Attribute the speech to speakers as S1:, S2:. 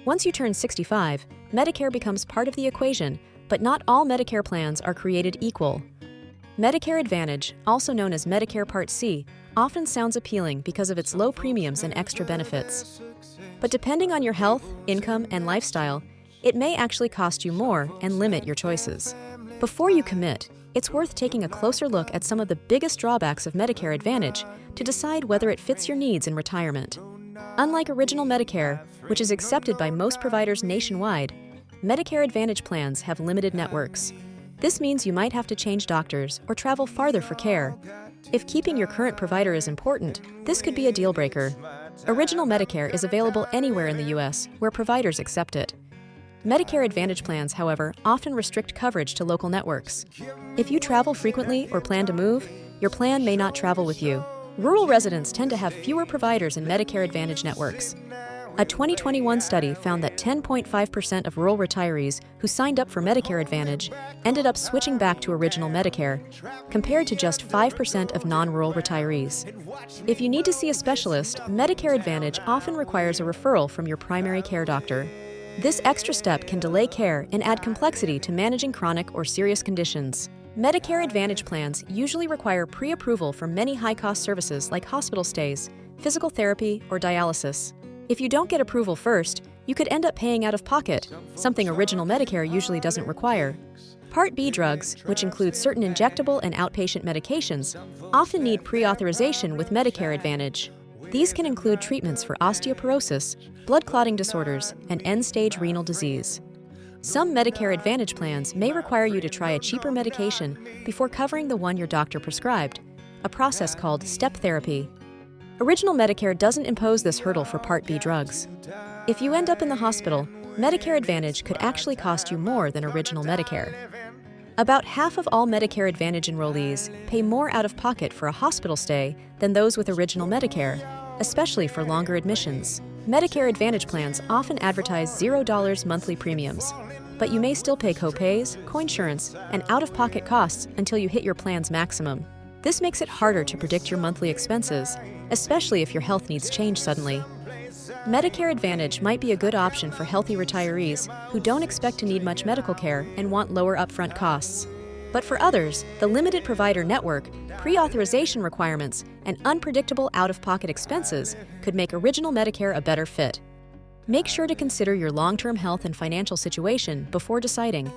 S1: Once you turn 65, Medicare becomes part of the equation, but not all Medicare plans are created equal. Medicare Advantage, also known as Medicare Part C, often sounds appealing because of its low premiums and extra benefits. But depending on your health, income, and lifestyle, it may actually cost you more and limit your choices. Before you commit, it's worth taking a closer look at some of the biggest drawbacks of Medicare Advantage to decide whether it fits your needs in retirement. Unlike Original Medicare, which is accepted by most providers nationwide, Medicare Advantage plans have limited networks. This means you might have to change doctors or travel farther for care. If keeping your current provider is important, this could be a deal breaker. Original Medicare is available anywhere in the U.S. where providers accept it. Medicare Advantage plans, however, often restrict coverage to local networks. If you travel frequently or plan to move, your plan may not travel with you. Rural residents tend to have fewer providers in Medicare Advantage networks. A 2021 study found that 10.5% of rural retirees who signed up for Medicare Advantage ended up switching back to Original Medicare, compared to just 5% of non-rural retirees. If you need to see a specialist, Medicare Advantage often requires a referral from your primary care doctor. This extra step can delay care and add complexity to managing chronic or serious conditions. Medicare Advantage plans usually require pre-approval for many high-cost services like hospital stays, physical therapy, or dialysis. If you don't get approval first, you could end up paying out of pocket, something Original Medicare usually doesn't require. Part B drugs, which include certain injectable and outpatient medications, often need pre-authorization with Medicare Advantage. These can include treatments for osteoporosis, blood clotting disorders, and end-stage renal disease. Some Medicare Advantage plans may require you to try a cheaper medication before covering the one your doctor prescribed, a process called step therapy. Original Medicare doesn't impose this hurdle for Part B drugs. If you end up in the hospital, Medicare Advantage could actually cost you more than Original Medicare. About half of all Medicare Advantage enrollees pay more out of pocket for a hospital stay than those with Original Medicare, especially for longer admissions. Medicare Advantage plans often advertise $0 monthly premiums, but you may still pay co-pays, coinsurance, and out-of-pocket costs until you hit your plan's maximum. This makes it harder to predict your monthly expenses, especially if your health needs change suddenly. Medicare Advantage might be a good option for healthy retirees who don't expect to need much medical care and want lower upfront costs. But for others, the limited provider network, pre-authorization requirements, and unpredictable out-of-pocket expenses could make Original Medicare a better fit. Make sure to consider your long-term health and financial situation before deciding.